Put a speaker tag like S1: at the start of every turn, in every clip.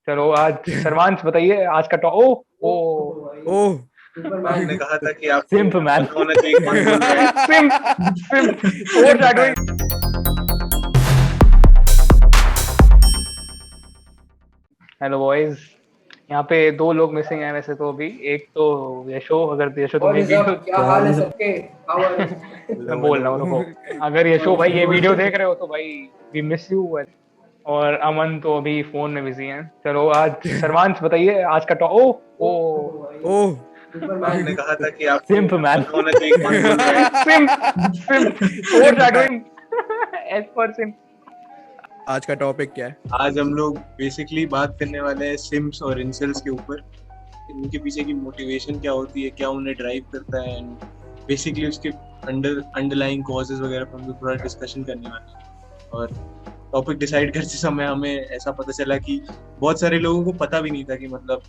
S1: चलो आज सर्वांश बताइए आज का ओ ओ
S2: ओह
S3: मैंने कहा था कि आप
S1: सिंप मैन
S3: पता होना चाहिए कौन बोल रहा है।
S1: सिंप सिंप ओवर शैडोइंग। हेलो बॉयज, यहाँ पे दो लोग मिसिंग हैं वैसे तो। अभी एक तो यशो, अगर यशो तुम ये वीडियो
S4: क्या हाल है सबके? How are you?
S1: मैं बोल रहा हूँ रुको, अगर यशो भाई ये वीडियो देख रहे हो तो भाई वी मिस यू। और अमन तो अभी फोन में बिजी हैं। चलो आज सर्वांश बताइए आज का ओ
S2: ओह
S3: मैंने कहा था कि आप
S1: सिंप मैन
S3: पता होना चाहिए कौन बोल रहा है।
S1: सिंप सिंप ओवर शैडोइंग एज पर सिंप।
S2: आज का टॉपिक क्या है?
S3: आज हम लोग बेसिकली बात करने वाले हैं सिम्स और इंसेल्स के ऊपर। उनके पीछे की मोटिवेशन क्या होती है, क्या उन्हें ड्राइव करता है, एंड बेसिकली उसके अंडरलाइंग कॉजेज वगैरह पर हम लोग थोड़ा डिस्कशन करने वाले हैं। और टॉपिक डिसाइड करते समय हमें ऐसा पता चला कि बहुत सारे लोगों को पता भी नहीं था कि मतलब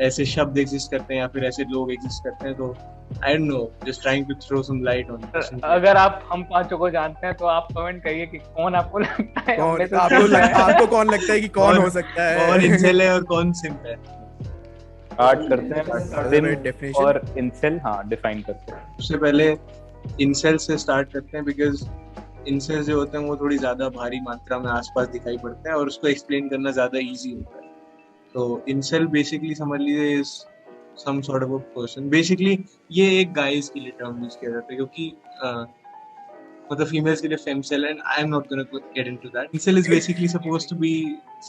S3: ऐसे शब्द एग्जिस्ट करते हैं या फिर ऐसे लोग एग्जिस्ट करते हैं। तो I don't know, just trying to throw some light on this.
S1: अगर आप हम पांचों को जानते हैं तो आप कमेंट करिए कि कौन आपको लगता है
S2: कौन
S1: हममें से
S2: आपको कौन लगता है कि कौन हो सकता है?
S3: कौन इंसेल है और कौन सिम्प है।
S5: स्टार्ट करते हैं सिम
S2: डेफिनेशन
S5: और इंसेल। हाँ, डिफाइन करते हैं।
S3: सबसे पहले इंसेल से स्टार्ट करते हैं, बिकॉज इंसेल जो होते हैं वो थोड़ी ज्यादा भारी मात्रा में आसपास दिखाई पड़ते हैं और उसको एक्सप्लेन करना ज्यादा इजी होता है। तो इंसेल बेसिकली समझ लीजिए is some sort of a person. Basically ये एक गाइज के लिए टर्म यूज किया जाता है, क्योंकि मतलब फीमेल्स के लिए femcel, and I am not gonna get into that. Incel is basically supposed to be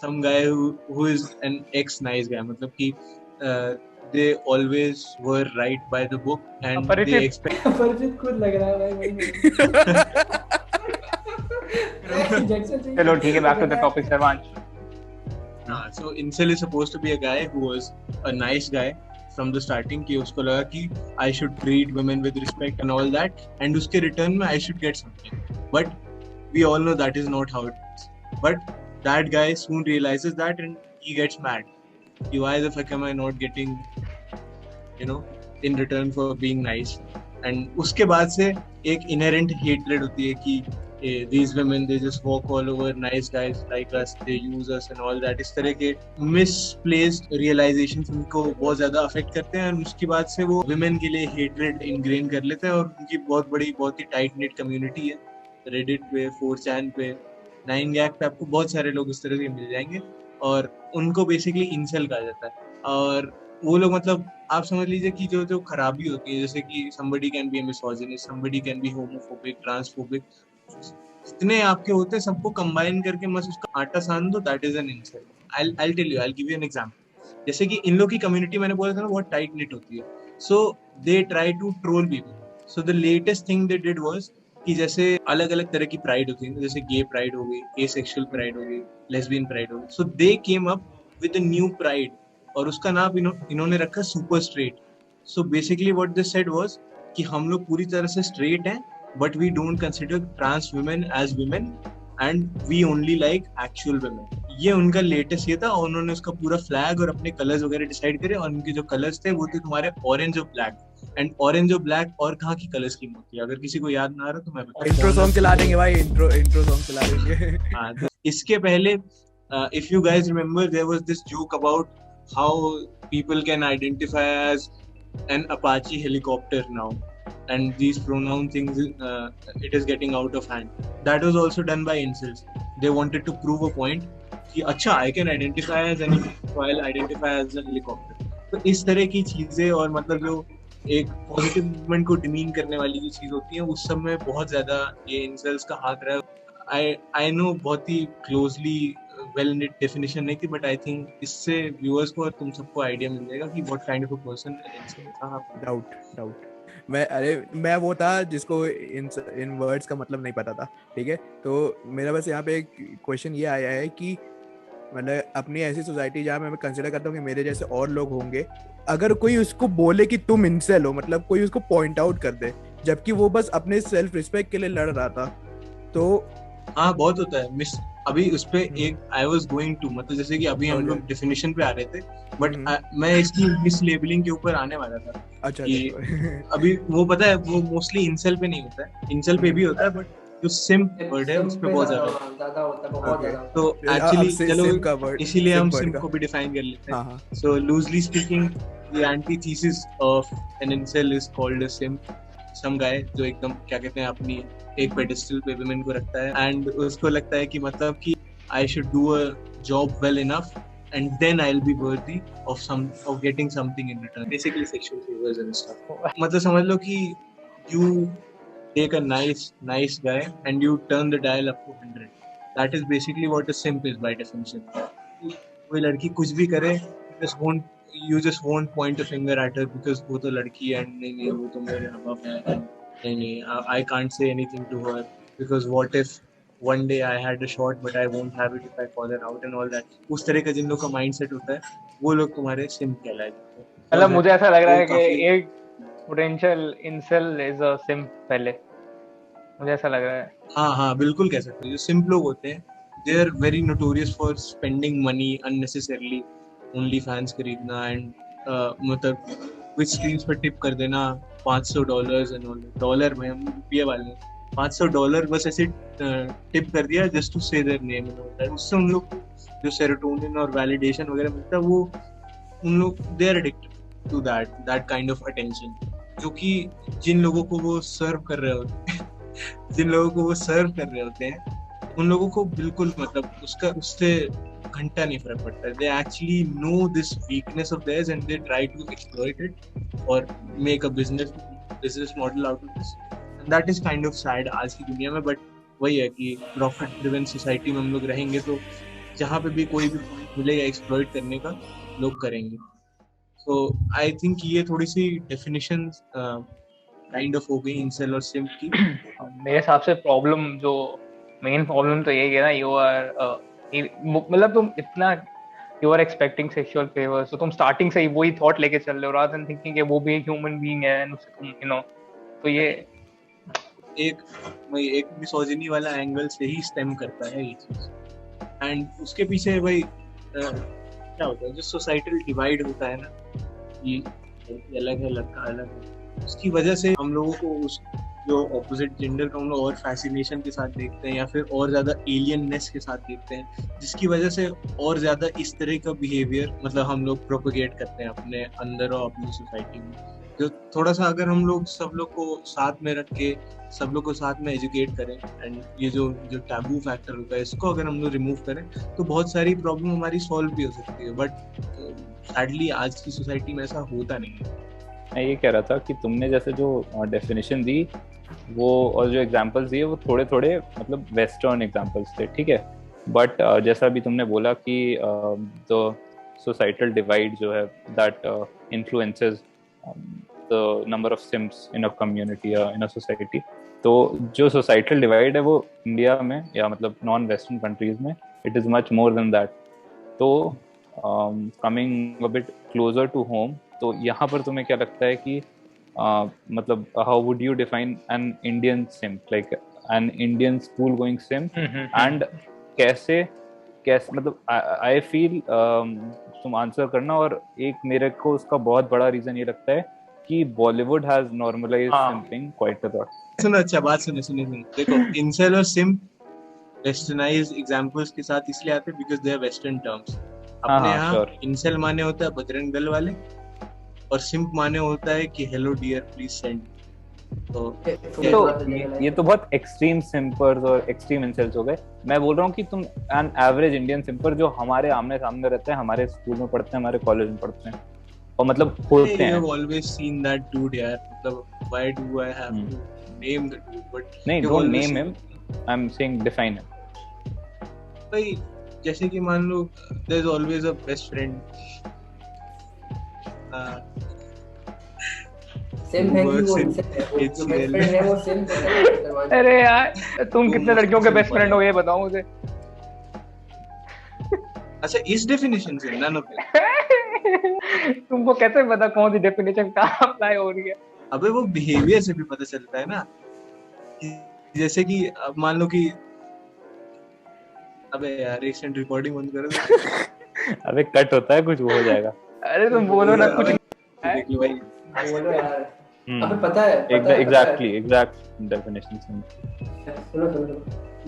S3: some guy who is an ex nice guy, मतलब कि they always were right by the book and they expect
S4: परिचित खुद लग रहा है भाई।
S1: चलो ठीक है, back to the topic Sarvansh.
S3: so incel is supposed to be a guy who was a nice guy from the starting, कि उसको लगा कि I should treat women with respect and all that, and उसके return में I should get something. But we all know that is not how it is. But that guy soon realizes that and he gets mad. Why the fuck am I not getting, you know, in return for being nice? And उसके बाद से एक inherent hatred होती है कि these women, they just walk all over nice guys like us, they use us and all that. इस तरह के misplaced realizations उनको बहुत ज़्यादा affect करते हैं, और उसके बाद से वो women के लिए hatred ingrain कर लेते हैं। और उनकी बहुत बड़ी, बहुत ही tight knit community है। Reddit पे, 4chan पे, 9gag पे आपको बहुत सारे लोग इस तरह के मिल जाएंगे, और उनको बेसिकली इंसेल कहा जाता है। और वो लोग मतलब आप समझ लीजिए कि जो जो खराबी होती है, जैसे कि somebody can be a misogynist, somebody can be homophobic, transphobic, जितने आपके होते हैं सबको कंबाइन करके बस उसका आटा सान दो, that is an incel. I'll tell you, I'll give you an example. जैसे कि इन लोग की कम्युनिटी मैंने बोला था ना बहुत टाइट निट होती है, so they try to troll people. So the latest thing they did was कि जैसे अलग अलग तरह की प्राइड होती है, जैसे गे प्राइड हो गई, एसेक्सुअल प्राइड हो गई, लेस्बियन प्राइड हो गई। So they came up with a new pride, और उसका नाम इन्होंने रखा super straight. So basically what they said was कि हम लोग पूरी तरह से स्ट्रेट हैं, but we don't consider trans women as women and we only like actual women. ये उनका लेटेस्ट ये था, और उन्होंने उसका पूरा फ्लैग और अपने कलर्स वगैरह डिसाइड करे, और उनके जो कलर्स थे वो थे तुम्हारे ऑरेंज और ब्लैक। एंड ऑरेंज और ब्लैक और कहाँ की कलर स्कीम होती है, अगर किसी को याद ना आ रहा तो मैं
S2: इंट्रो सॉन्ग चला देंगे भाई, इंट्रो सॉन्ग चला देंगे।
S3: हाँ, तो इसके पहले if you guys remember, there was this joke about how people can identify as an Apache helicopter now. And these pronoun things, it is getting out of hand. That was also done by incels. They wanted to prove a point कि अच्छा I can identify as an while identify as a helicopter. तो इस तरह की चीजें, और मतलब जो एक पॉजिटिव मूवमेंट को डिमीन करने वाली जो चीज होती है, उस समय बहुत ज्यादा ये इंसेल्स का हाथ रहा है। I know बहुत ही क्लोजली वेल निट डेफिनेशन नहीं थी, बट आई थिंक इससे व्यूअर्स को और तुम सबको आइडिया मिल जाएगा कि what kind of a person incel था।
S2: डाउट मैं वो था जिसको इन वर्ड्स का मतलब नहीं पता था, ठीक है। तो मेरा बस यहाँ पे एक क्वेश्चन ये आया है कि मतलब अपनी ऐसी सोसाइटी जहाँ मैं कंसिडर करता हूँ कि मेरे जैसे और लोग होंगे, अगर कोई उसको बोले कि तुम इंसेल हो, मतलब कोई उसको पॉइंट आउट कर दे, जबकि वो बस अपने सेल्फ रिस्पेक्ट के लिए लड़ रहा था, तो
S3: हाँ बहुत होता है। अभी उस पे एक आई वाज गोइंग टू, मतलब जैसे कि अभी हम लोग डेफिनेशन पे आ रहे थे, बट मैं इसकी मिसलेबलिंग के ऊपर आने वाला था।
S2: अच्छा
S3: कि अभी वो पता है वो मोस्टली इंसेल पे नहीं होता है, इंसेल पे भी होता है, बट जो सिम्प वर्ड है उस पे बहुत ज्यादा
S4: ज्यादा होता है, बहुत
S2: Okay.
S4: ज्यादा होता
S3: तो
S2: अब
S3: एक्चुअली
S2: से
S3: चलो
S2: सिम का वर्ड,
S3: इसीलिए हम
S2: सिम वर्ड
S3: सिम्प
S2: का।
S3: को भी डिफाइन कर लेते
S2: हाँ
S3: हैं.
S2: हाँ
S3: So loosely speaking, the antithesis of an incel is called a simp. Some guy जो एकदम क्या कहते हैं अपनी एक पेडिस्टल पे women को रखता है and उसको लगता है कि मतलब कि I should do a job well enough and then I'll be worthy of getting something in return. Basically sexual favors and stuff. मतलब समझ लो कि you take a nice guy and you turn the dial up to 100. That is basically what a simp is by definition. कोई लड़की कुछ भी करे, you just won't point a finger at her because वो तो लड़की है and नहीं वो तो मेरे above है and नहीं I can't say anything to her because what if one day I had a shot but I won't have it if I call her out and all that. उस तरह का जिन लोग का mindset होता है वो लोग तुम्हारे simp कहलाए जाते हैं.
S1: मतलब मुझे ऐसा लग रहा है
S3: वो
S1: कि
S3: काफी-
S1: एक potential incel is a simp पहले, मुझे ऐसा लग रहा है.
S3: हाँ बिल्कुल कह सकते हो. जो सिम्प लोग होते हैं they are very notorious for spending money unnecessarily. Only fans खरीदना एंड मतलब कुछ स्ट्रीम्स पर टिप कर देना $500 एंड ऑल. डॉलर में हम रुपये वाले $500 बस ऐसे टिप कर दिया जस्ट टू से their name and all that. उससे उन लोग को जो सेरोटोनिन और वैलिडेशन वगैरह मिलता है वो उन लोग they are addicted to that kind of attention. जो कि जिन लोगों को वो सर्व कर रहे होते हैं जिन लोगों को वो सर्व कर रहे होते हैं उन लोगों को बिल्कुल मतलब उससे घंटा नहीं फर्क पड़ता. They actually know this weakness of theirs and they try to exploit it और make a business model out of this. And that is kind of sad आज की दुनिया में. बट वही है कि प्रॉफिट ड्रिवन सोसाइटी में हम लोग रहेंगे तो जहाँ पे भी कोई भी मिलेगा एक्सप्लॉइट करने का लोग करेंगे. सो आई थिंक ये थोड़ी सी डेफिनेशन काइंड ऑफ हो गई इंसेल और सिम्प की.
S1: मेरे हिसाब से प्रॉब्लम जो मेन प्रॉब्लम तो यही है ना, यू आर मतलब तुम इतना you are expecting sexual favours, तो तुम स्टार्टिंग से ही वही थॉट लेके चल रहे हो रादर देन थिंकिंग कि वो भी एक ह्यूमन बीइंग है एंड उससे तुम यू नो. तो ये
S3: एक मिसोजिनी वाला एंगल से ही स्टेम करता है ये चीज. एंड उसके पीछे भाई क्या होता है जो सोसाइटल डिवाइड होता है ना कि अलग है लड़का अलग है, उसकी वजह से हम लोगों को उस जो ऑपोजिट जेंडर का हम लोग और फैसिनेशन के साथ देखते हैं या फिर और ज्यादा एलियननेस के साथ देखते हैं, जिसकी वजह से और ज्यादा इस तरह का बिहेवियर मतलब हम लोग प्रोपोगेट करते हैं अपने अंदर और अपनी सोसाइटी में. जो थोड़ा सा अगर हम लोग सब लोग को साथ में रख के सब लोग को साथ में एजुकेट करें एंड ये जो टैबू फैक्टर होता है इसको अगर हम लोग रिमूव करें तो बहुत सारी प्रॉब्लम हमारी सॉल्व भी हो सकती है. बट सैडली आज की सोसाइटी में ऐसा होता नहीं है.
S5: मैं ये कह रहा था कि तुमने जैसे जो डेफिनेशन दी वो और जो एग्जांपल्स दिए वो थोड़े थोड़े मतलब वेस्टर्न एग्जांपल्स थे, ठीक है. बट जैसा भी तुमने बोला कि जो सोसाइटल डिवाइड जो है that influences the number of simps in a community या इन अ सोसाइटी. तो जो सोसाइटल डिवाइड है वो इंडिया में या मतलब नॉन वेस्टर्न कंट्रीज में it is much more than that. तो coming a bit closer to home, तो यहाँ पर तुम्हें क्या लगता है कि मतलब how would you define an Indian simp, like an Indian school going simp, and कैसे मतलब आई फील तुम आंसर करना. और एक मेरे को उसका बहुत बड़ा रीजन ये लगता है कि Bollywood has normalised simping quite a lot.
S3: सुनो अच्छा बात सुने देखो इंसेल और सिम्प वेस्टर्नाइज्ड एग्जांपल्स के साथ इसलिए आते हैं because they are western terms. अपने यहाँ इंसेल माने होता है बजरंग दल वाले और सिम्प माने होता है कि हेलो डियर प्लीज सेंड.
S5: तो ये तो बहुत एक्सट्रीम सिम्पर्स और एक्सट्रीम इंसल्ट्स हो गए. मैं बोल रहा हूँ कि तुम एन एवरेज इंडियन सिम्पर जो हमारे आमने सामने रहते हैं, हमारे स्कूल में पढ़ते हैं, हमारे कॉलेज में पढ़ते हैं और मतलब होते हैं.
S3: I've always seen that dude यार. मतलब why do I have to name the dude? But
S5: नहीं, don't name him. I'm saying define him.
S3: भाई जैसे कि मान लो there's always a best friend.
S4: Same है कि वो इंसेल है, वो जो बेस्ट फ्रेंड है वो सेम है.
S1: अरे यार तुम कितने लड़कियों के बेस्ट फ्रेंड हो ये बताओ मुझे.
S3: अच्छा इस डेफिनेशन से none of it.
S1: तुमको कैसे पता कौन सी डेफिनेशन कहाँ अप्लाई हो रही है?
S3: अबे वो बिहेवियर से भी पता चलता है ना. जैसे कि अब मान लो कि अबे यार रिसेंट रिकॉर्डिंग बंद कर दो.
S5: अबे कट होता है कुछ वो हो जाएगा.
S1: अरे तुम बोलो ना कुछ.
S3: देख लो भाई
S4: बोलो यार. अबे पता है
S5: एग्जैक्टली एग्जैक्ट डेफिनेशन
S4: सुनो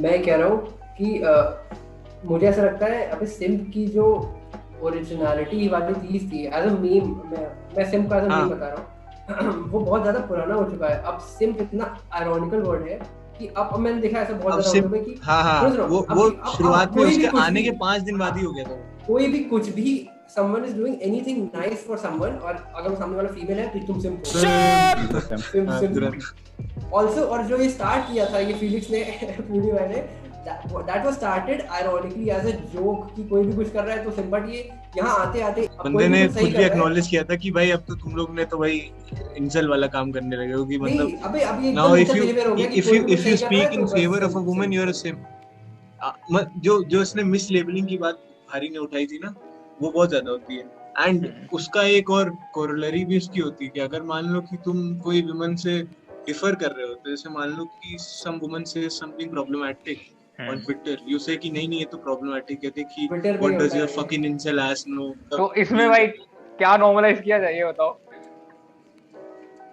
S4: मैं कह रहा हूँ कि मुझे ऐसा लगता है अबे सिम्प की जो ओरिजिनलिटी वाली चीज थी एज अ मीम, मैं सिम्प का एज अ मीम बता रहा हूँ वो बहुत ज्यादा पुराना हो चुका है। अब सिम्प इतना आयरॉनिकल वर्ड है कि अब मैंने देखा ऐसा बहुत ज्यादा होता है कि
S3: वो शुरुआत में उसके आने के 5 दिन बाद ही हो गया था।
S4: कोई भी कुछ भी someone is doing anything nice for someone और अगर वो सामने वाला फीमेल है तो तुम सिम्प also और जो ये स्टार्ट किया था ये फिलिक्स ने पूरी मैंने that was started ironically as a joke कि कोई भी कुछ कर रहा है तो सिम्प, बट ये यहाँ आते आते
S3: बंदे ने खुद भी एक्नॉलेज किया था कि भाई अब तो तुम लोग ने तो भाई इंसल्ट वाला काम करने लगे हो कि मतलब
S4: अबे अब ये
S3: now if you speak in favor of a woman you're a simp। जो इसने मिस लेबलिंग की बात भारी ने उठाई थी ना वो बहुत ज्यादा होती है। एंड उसका एक और कोरोलरी भी उसकी होती है कि अगर मान लो कि तुम कोई वुमन से डिफर कर रहे हो तो जैसे मान लो कि some woman say something problematic on Twitter you say कि नहीं ये तो प्रॉब्लमैटिक कहते कि what does your fucking incel ass know.
S1: तो इसमें भाई क्या नॉर्मलाइज किया जाए ये बताओ।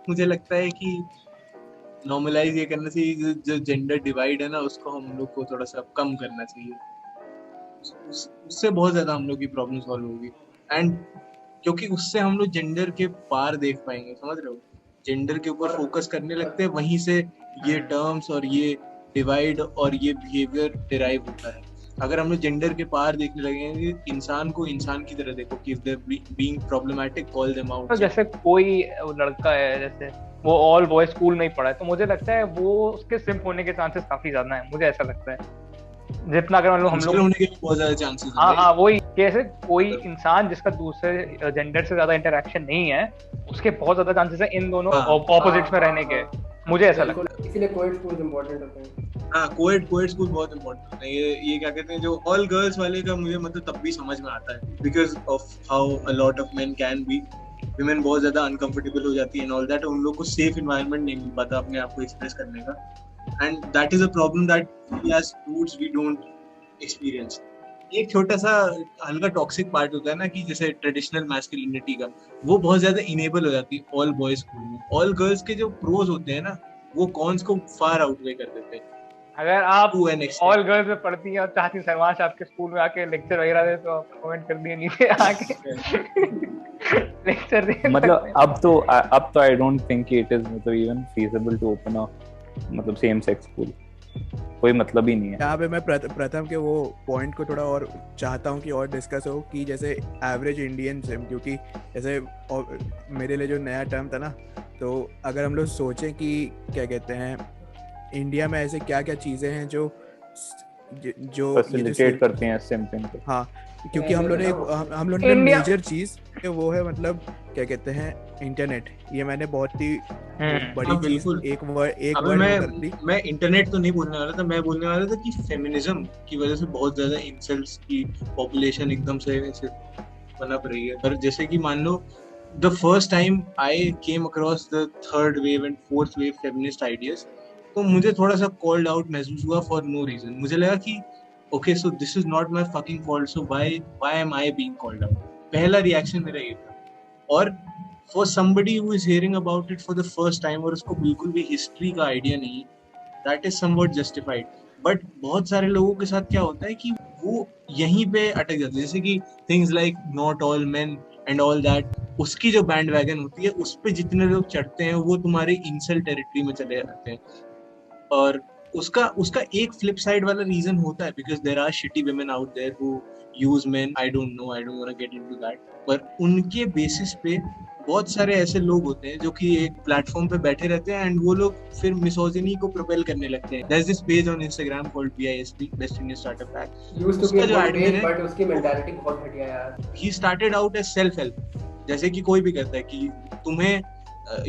S3: मुझे लगता है कि नॉर्मलाइज ये करना चाहिए जो जेंडर डिवाइड है ना उसको हम लोग को थोड़ा सा कम करना चाहिए, उससे बहुत ज्यादा हम लोग की प्रॉब्लम सॉल्व होगी। एंड क्योंकि उससे हम लोग जेंडर के पार देख पाएंगे, समझ रहे हो, जेंडर के ऊपर फोकस करने लगते हैं वहीं से ये टर्म्स और ये डिवाइड और ये बिहेवियर डिराइव होता है। अगर हम लोग जेंडर के पार देखने लगेंगे इंसान को इंसान की तरह देखो कि if they being problematic call them out.
S1: तो जैसे कोई लड़का है जैसे वो ऑल बॉयज स्कूल में ही पढ़ा है तो मुझे लगता है वो उसके सिम्प होने के चांसेस काफी ज्यादा हैं, मुझे ऐसा लगता है जितना अगर हम लोग
S3: होने के बहुत ज्यादा चांसेस हैं।
S1: हाँ वही कैसे कोई इंसान जिसका दूसरे जेंडर से ज्यादा इंटरेक्शन नहीं है उसके बहुत ज्यादा चांसेस है इन दोनों ऑपोजिट्स में रहने के, मुझे ऐसा लगता है।
S4: इसीलिए कोएड स्कूल इंपॉर्टेंट होते हैं।
S3: हाँ कोएड स्कूल बहुत इंपॉर्टेंट होता है। ये क्या कहते हैं जो ऑल गर्ल्स वाले का मुझे मतलब तब भी समझ में आता है because of how a lot of main can be, women बहुत ज्यादा अनकंफर्टेबल हो जाती है एंड ऑल दैट, उन लोग को सेफ एनवायरनमेंट नहीं मिल पाता अपने आप को एक्सप्रेस करने का। And that is a problem that we as dudes we don't experience. एक छोटा सा हल्का टॉक्सिक पार्ट होता है ना कि जैसे ट्रेडिशनल मैस्कुलिनिटी का वो बहुत ज्यादा इनेबल हो जाती है ऑल बॉयज स्कूल में। ऑल गर्ल्स के जो प्रोज होते हैं ना वो कॉन्स को फार आउटवे कर देते हैं।
S1: अगर आप ऑल गर्ल्स में पढ़ती हैं और चाहती सरवाश आपके स्कूल में आके लेक्चर वगैरह दे तो आप कमेंट कर दिए नीचे आके लेक्चर दे।
S5: मतलब अब तो I don't think it is मतलब even feasible to open a मतलब सेम सेक्स स्कूल, कोई मतलब ही नहीं है।
S2: यहाँ पे मैं प्रथम के वो पॉइंट को थोड़ा और चाहता हूँ कि और डिस्कस हो कि जैसे एवरेज इंडियन सिम, क्योंकि जैसे मेरे लिए जो नया टर्म था ना, तो अगर हम लोग सोचें कि क्या कहते हैं इंडिया में ऐसे क्या क्या चीज़ें हैं जो
S5: फैसिलिटेट करती हैं सिम्पिंग को।
S2: हाँ क्योंकि हम लोग ने मेजर चीज़ वो है मतलब क्या कहते हैं इंटरनेट। ये मैंने बहुत ही बड़ी चीज एक वर्ड कर दी।
S3: मैं इंटरनेट तो नहीं बोलने वाला था, मैं बोलने वाला था कि फेमिनिज्म की वजह से बहुत ज्यादा इंसल्ट्स की पॉपुलेशन एकदम से ऐसे पनप रही है। पर जैसे कि मान लो the first time I came across the third wave and fourth wave feminist ideas, तो मुझे थोड़ा सा कॉल्ड आउट महसूस हुआ फॉर नो रीजन। मुझे लगा कि okay so this is not my fucking fault, so why am I being called out. पहला रिएक्शन मेरा ये था। और for somebody who is hearing about it for the first time और उसको बिल्कुल भी हिस्ट्री का आइडिया नहीं, that is somewhat justified. But बहुत सारे लोगों के साथ क्या होता है कि वो यहीं पे अटक जाते हैं, जैसे कि things like not all main and all that, उसकी जो बैंड वैगन होती है उस पे जितने लोग चढ़ते हैं वो तुम्हारे इंसल्ट टेरिटरी में चले जाते हैं। और उसका एक फ्लिप साइड वाला रीजन होता है because there are shitty women out there who use men, I don't know, I don't want to get into that. पर उनके बेसिस पे बहुत सारे ऐसे लोग होते हैं जो कि एक प्लेटफॉर्म पे बैठे रहते हैं एंड वो लोग फिर मिसोजिनी को प्रोपेल करने लगते हैं। There's this page on Instagram called BISP, Best Indian Startup Pack. उसका जो एडमिन है, बट उसकी मेंटालिटी बहुत घटिया यार। He started out as self help, जैसे कि कोई भी कहता है कि तुम्हें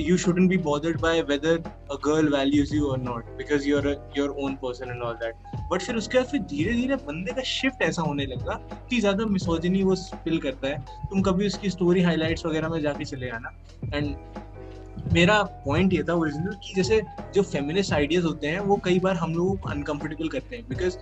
S3: you shouldn't be bothered by whether a girl values you or not because you're your own person and all that. But फिर उसके बाद फिर धीरे-धीरे बंदे का शिफ्ट ऐसा होने लगा कि ज्यादा मिसोजिनी वो स्पिल करता है। तुम कभी उसकी स्टोरी हाइलाइट्स वगैरह में जाके चले आना। एंड मेरा पॉइंट ये था ओरिजिनल कि जैसे जो फेमिनिस्ट आइडियाज होते हैं वो कई बार हम लोगों को अनकंफर्टेबल करते हैं बिकॉज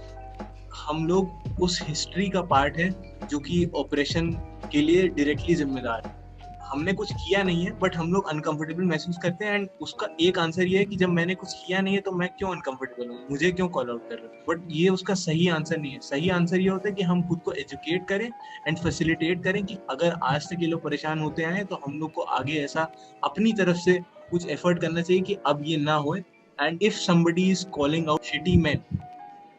S3: हम लोग उस हिस्ट्री का पार्ट है जो कि ऑपरेशन के लिए डायरेक्टली जिम्मेदार है। हमने कुछ किया नहीं है बट हम लोग अनकंफर्टेबल महसूस करते हैं, एंड उसका एक आंसर ये है कि जब मैंने कुछ किया नहीं है तो मैं क्यों अनकंफर्टेबल हूँ, मुझे क्यों कॉल आउट कर रहे हो। बट ये उसका सही आंसर नहीं है। सही आंसर ये होता है कि हम खुद को एजुकेट करें एंड फैसिलिटेट करें कि अगर आज तक ये लोग परेशान होते आए तो हम लोग को आगे ऐसा अपनी तरफ से कुछ एफर्ट करना चाहिए कि अब ये ना हो। And if somebody is calling out shitty men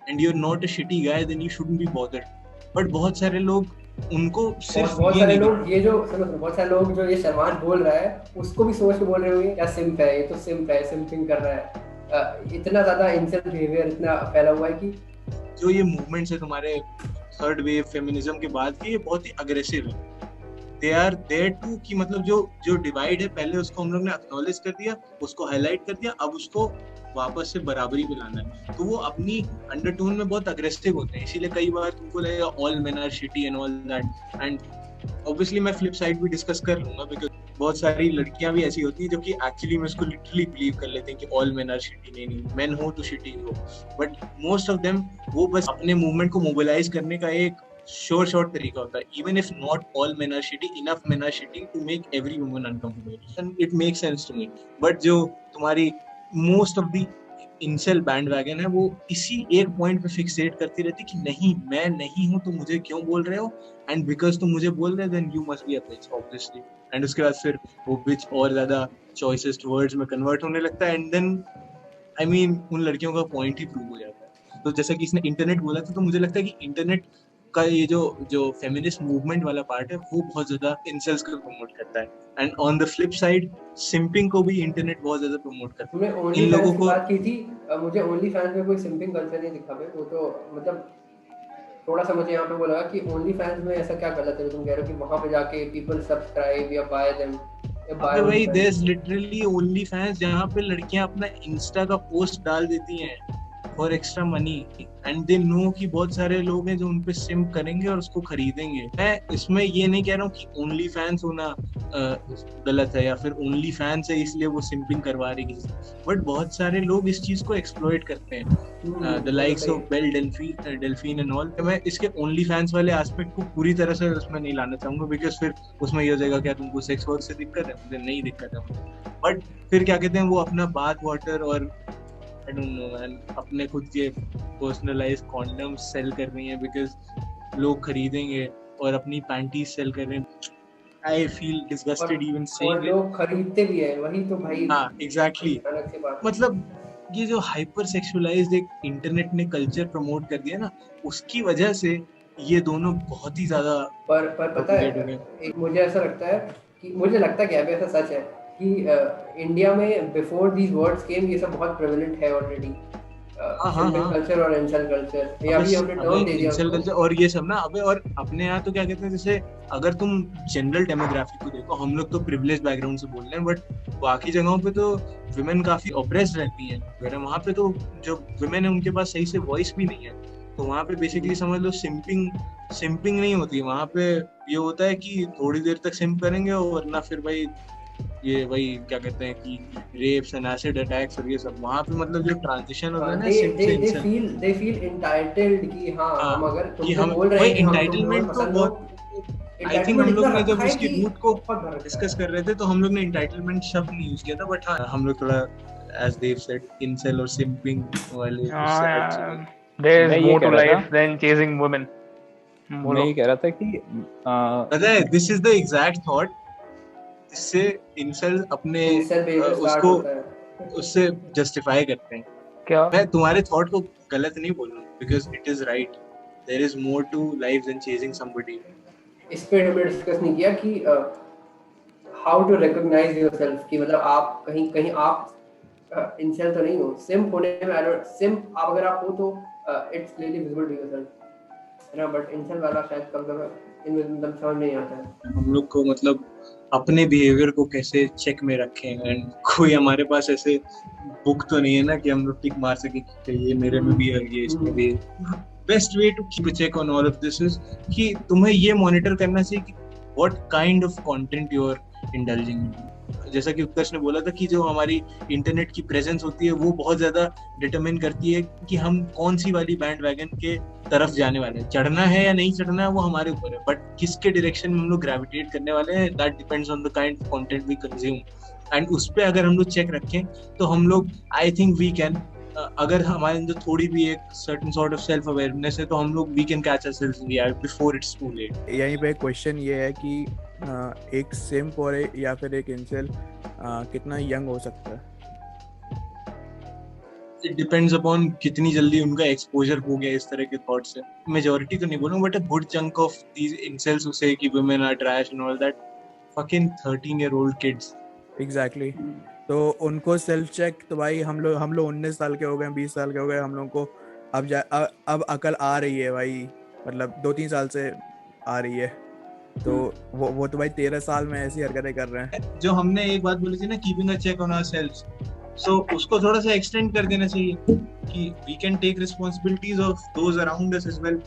S3: and you're not a shitty guy then you shouldn't be bothered. But बहुत सारे लोग उनको सिर्फ
S4: बहुत
S3: ये
S4: सारे
S3: नहीं
S4: लोग ये जो सुनो बहुत सारे लोग जो ये शर्मान बोल रहा है उसको भी सोच के बोल रहे होंगे क्या सिम्प है, ये तो सिम्प है, सिम्पिंग कर रहा है। इतना ज्यादा इंसल्ट बिहेवियर इतना फैला हुआ है कि
S3: जो ये मूवमेंट्स है तुम्हारे थर्ड वेव फेमिनिज्म के बाद की, ये बहुत ही अग्रेसिव है। दे आर देयर टू कि मतलब जो डिवाइड है पहले उसको हम लोग ने एक्नॉलेज कर दिया, उसको हाईलाइट कर दिया, अब उसको वापस से बराबरी पे लाना है। तो वो अपनी अंडरटोन में बहुत अग्रेसिव होते हैं, इसीलिए कई बार तुमको लगेगा all men are shitty and all that. And obviously मैं फ्लिप साइड भी डिस्कस कर लूंगा बिकॉज बहुत सारी लड़कियां भी ऐसी होती हैं जो कि एक्चुअली में उसको लिटरली बिलीव कर लेते हैं कि ऑल मेन आर शिटी, नहीं मेन हो तो शिटी हो। बट मोस्ट ऑफ देम वो बस अपने मूवमेंट को मोबिलाइज करने का एक short तरीका होता है। Even if not all men are shitty, enough men are shitty to make every woman uncomfortable, and it makes sense to me. But जो तुम्हारी most of the incel bandwagon है वो इसी एक पॉइंट पे फिक्सेट करती रहती कि नहीं मैं नहीं हूँ तो मुझे क्यों बोल रहे हो, and because तुम मुझे बोल रहे हो then you must be a bitch obviously. And उसके बाद फिर वो bitch और ज़्यादा choicest words में convert होने लगता है, and then I mean उन लड़कियों का पॉइंट ही प्रूव हो जाता है। तो जैसा कि इसने इंटरनेट बोला था, तो मुझे लगता है कि इंटरनेट का ये जो फेमिनिस्ट मूवमेंट वाला पार्ट है वो बहुत ज्यादा इंसल्स को प्रमोट करता है। And on the flip side simping को भी इंटरनेट बहुत ज्यादा प्रमोट करता है।
S4: तुमने इन लोगों को बात की थी, मुझे ओनली फैंस में कोई सिंपिंग कल्चर नहीं दिखा भाई। वो तो मतलब थोड़ा सा मुझे यहाँ पे वो लगा कि ओनली फैंस में ऐसा क्या गलत है तुम कह रहे हो कि वहां पे जाके पीपल सब्सक्राइब या बाय देम।
S3: भाई there is literally only fans जहाँ पे लड़कियां अपना इंस्टा का पोस्ट डाल देती हैं for extra money, and they know कि बहुत सारे लोग हैं जो उन पे सिम्प करेंगे और उसको खरीदेंगे। मैं इसमें ये नहीं कह रहा हूँ कि ओनली फैंस होना गलत है या फिर ओनली फैंस है इसलिए वो सिम्पिंग करवा रही है, बट बहुत सारे लोग इस चीज को एक्सप्लॉइट करते हैं, the likes of Belle Delphine and all. मैं इसके ओनली फैंस वाले एस्पेक्ट को पूरी तरह से उसमें नहीं लाना चाहूंगा बिकॉज फिर उसमें ये हो जाएगा क्या तुमको सेक्स वर्क से दिक्कत है, मुझे नहीं दिक्कत है मुझे। बट फिर क्या कहते हैं वो अपना बाथ वाटर और I don't know man, अपने खुद के पर्सनलाइज कॉन्डम्स सेल कर रही हैं बिकॉज लोग खरीदेंगे और अपनी पैंटीज सेल कर रहे हैं। I feel disgusted even saying it.
S4: लोग खरीदते भी हैं, वही तो भाई।
S3: हाँ exactly, मतलब ये जो हाइपर सेक्सुअलाइज्ड एक इंटरनेट ने कल्चर प्रमोट कर दिया ना, उसकी वजह से ये दोनों बहुत ही ज्यादा
S4: पर पता है एक मुझे ऐसा लगता है कि मुझे लगता क्या है ऐसा सच है कि इंडिया में बिफोर दीज वर्ड्स केम ये सब बहुत प्रेवलेंट है ऑलरेडी, कल्चर और इंसल कल्चर, या भी हमने टर्म दे दिया
S3: इंसल कल्चर और ये सब ना। अबे और अपने यहाँ तो क्या कहते हैं, जैसे अगर तुम जनरल डेमोग्राफिक को देखो, हम लोग तो प्रिविलेज बैकग्राउंड से बोल रहे हैं बट बाकी जगहों पे तो विमेन काफी ऑप्रेस्ड रहती हैं, वहाँ पे तो जो विमेन है उनके पास सही से वॉइस भी नहीं है। तो वहाँ पे बेसिकली समझ लो सिंपिंग नहीं होती, वहाँ पे ये होता है कि थोड़ी देर तक सिंप करेंगे और वरना फिर भाई ये वही क्या कहते हैं कि रेप्स एंड एसिड अटैक्स और ये सब। वहाँ पे मतलब जो ट्रांजिशन होता है ना,
S4: they feel entitled कि हाँ हम अगर
S3: तुमसे बोल रहे हैं एंटाइटलमेंट तो बहुत, आई थिंक हम लोग ने जब उसकी रूट को डिस्कस कर रहे थे तो हम लोग ने एंटाइटलमेंट शब्द नहीं यूज किया था, बट हाँ हम लोग थोड़ा as they've said incel और simping वाले
S1: there is more to life than chasing women।
S5: मैं ये कह रहा था कि
S3: पता है this is the exact thought इससे इंसल अपने उसको उससे जस्टिफाई करते हैं।
S1: क्या
S3: मैं तुम्हारे थॉट को गलत नहीं बोल रहा हूँ because it is right, there is more to life than chasing somebody.
S4: इस पे हमने डिस्कस नहीं किया कि हाउ टू रिकॉग्नाइज योरसेल्फ कि मतलब आप कहीं आप इंसल तो नहीं हो। सिम्प होने में सिम्प आप अगर आप हो तो it's clearly visible to yourself है ना, बट इंसल वाला शायद कम इनविजिबल समझ नहीं आता है।
S3: हम लोग को मतलब अपने बिहेवियर को कैसे चेक में रखें, एंड कोई हमारे पास ऐसे बुक तो नहीं है ना कि हम लोग टिक मार सके कि ये मेरे में भी है, ये इसमें भी है। Best way to keep a check on all of this is कि तुम्हें ये मॉनिटर करना चाहिए कि what kind of content you are indulging in. जैसा कि उत्कर्ष ने बोला था कि जो हमारी इंटरनेट की प्रेजेंस होती है वो बहुत ज्यादा डिटरमिन करती है कि हम कौन सी वाली बैंड वैगन के तरफ जाने वाले हैं। चढ़ना है या नहीं चढ़ना है वो हमारे ऊपर है, बट किसके डायरेक्शन में हम लोग ग्रेविटेट करने वाले हैं, that depends on the kind of content we consume. एंड उस पे अगर हम लोग चेक रखें तो हम लोग, आई थिंक वी कैन, अगर हमारे अंदर थोड़ी भी एक certain sort of self awareness है तो हम लोग we can catch ourselves in the air before it's too late.
S2: यहीं पे क्वेश्चन ये है कि एक सिम्प और या फिर एक इंसेल कितना यंग हो सकता है?
S3: इट डिपेंड्स अपॉन कितनी जल्दी उनका एक्सपोजर हो गया इस तरह के थॉट से। मेजॉरिटी तो नहीं बोलूंगा, but a good chunk of these incels who say कि women are trash and all that, fucking 13-year-old kids.
S2: Exactly. तो उनको सेल्फ चेक तो भाई हम लोग 19 साल के हो गए, 20 साल के हो गए, हम लोग को अब अकल आ रही है भाई, मतलब 2-3 साल से आ रही है। तो वो तो भाई 13 साल में ऐसी हरकतें कर रहे हैं।
S3: जो हमने एक बात बोली थी ना, keeping a check on ourselves, so उसको थोड़ा सा एक्सटेंड कर देना चाहिए कि we can take responsibilities of those around us as well.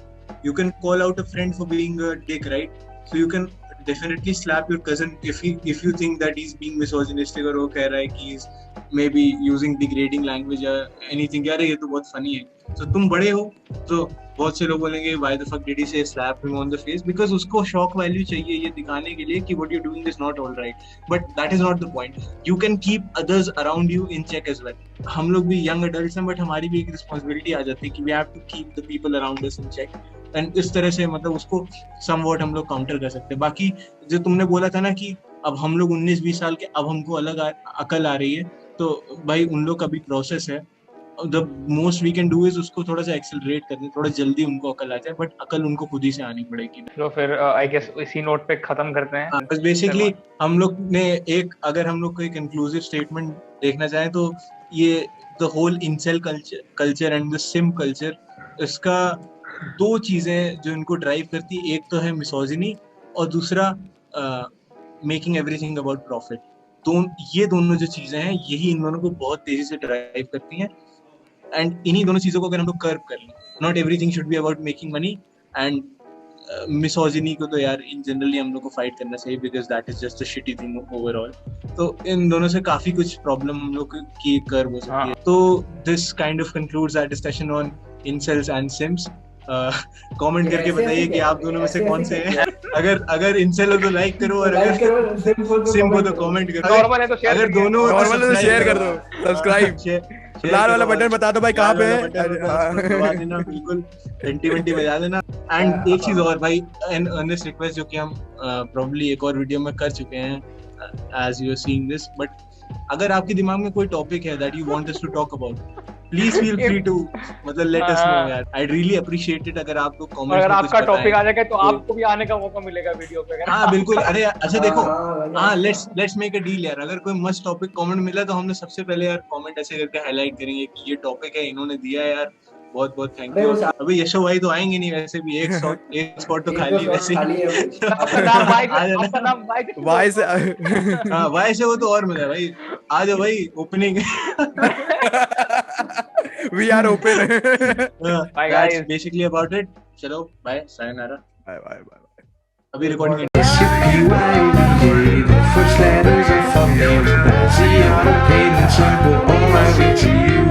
S3: You can call out a friend for being a dick, right? So you can definitely slap your cousin if you think that he's being misogynistic और वो कह रहा है कि he's maybe using degrading language or anything, यार ये तो बहुत funny है। तो तुम बड़े हो तो बहुत से लोग बोलेंगे why the fuck did he say slap him on the face, because उसको shock value चाहिए ये दिखाने के लिए कि what you're doing is not all right, but that is not the point. You can keep others around you in check as well. हम लोग भी young adults हैं, but हमारी भी एक responsibility आ जाती है कि we have to keep the people around us in check. And इस तरह से मतलब उसको समवॉट हम लोग काउंटर कर सकते हैं। बाकी जो तुमने बोला था ना कि अब हम लोग 19-20 साल के, अब हमको अलग अकल आ रही है, तो भाई उन लोग का भी प्रोसेस है। The most we can do is उसको थोड़ा सा एक्सेलरेट कर दें, थोड़ा जल्दी उनको अकल आ जाए, बट अकल उनको खुद ही से आनी पड़ेगी।
S1: तो फिर आई गेस इसी नोट पे खत्म करते हैं।
S3: बस बेसिकली हम लोग ने एक, अगर हम लोग को एक इंक्लूसिव स्टेटमेंट देखना चाहें तो ये the whole incel culture and the simp culture, इसका दो चीजें जो इनको ड्राइव करती है, एक तो है मिसोजिनी और दूसरा मेकिंग एवरीथिंग अबाउट प्रॉफिट। ये दोनों जो चीजें हैं यही इन दोनों को बहुत तेजी से ड्राइव करती हैं। एंड इन्हीं दोनों चीजों को अगर हम लोग कर्व कर लें, not everything should be about making money, and misogyny को तो यार इन जनरली हम लोग को फाइट करना चाहिए, because that is just a shitty thing overall. तो इन दोनों से काफी कुछ प्रॉब्लम हम लोग की कर्व हो सकती है। तो this kind of concludes our discussion on incels and simps. Comment करके बताइए कि आप दोनों में से कौन से हैं। अगर इंसेल हो तो लाइक करो, और अगर सिम हो तो कमेंट करो।
S1: नॉर्मल है तो शेयर,
S2: अगर दोनों नॉर्मल है तो शेयर कर दो, सब्सक्राइब लाल वाला बटन बता दो भाई कहाँ पे है,
S3: दबा देना, बिल्कुल घंटी बजा देना। एंड एक चीज और भाई, एन अर्नेस्ट रिक्वेस्ट जो कि हम प्रोबब्ली एक और वीडियो में कर चुके हैं as you are seeing this, but अगर आपके दिमाग में कोई टॉपिक है that you want us to talk about, please feel free to मतलब लेट अस नो यार। आई रियली अप्रिशिएट इट अगर आप लोग कमेंट्स में,
S1: अगर आपका टॉपिक आ जाएगा तो आपको भी आने का मौका मिलेगा वीडियो पे।
S3: हाँ बिल्कुल। अरे अच्छा देखो, हाँ लेट्स मेक अ डील यार। अगर कोई मस्त टॉपिक कमेंट मिला तो हमने सबसे पहले यार कमेंट ऐसे करके हाईलाइट करेंगे कि ये टॉपिक है, इन्होंने दिया है यार, बहुत बहुत थैंक यू। अभी यशो भाई तो आएंगे नहीं, वैसे भी एक स्पॉट तो खाली वैसे
S2: वाई से
S3: हाँ वाई से वो तो और मजा है भाई। आ जाओ भाई, opening
S2: we are open.
S3: That's basically about it. चलो bye, sayonara,
S2: bye bye bye.
S3: अभी recording
S6: First letters are from me, that's the auto payment, but all I read to you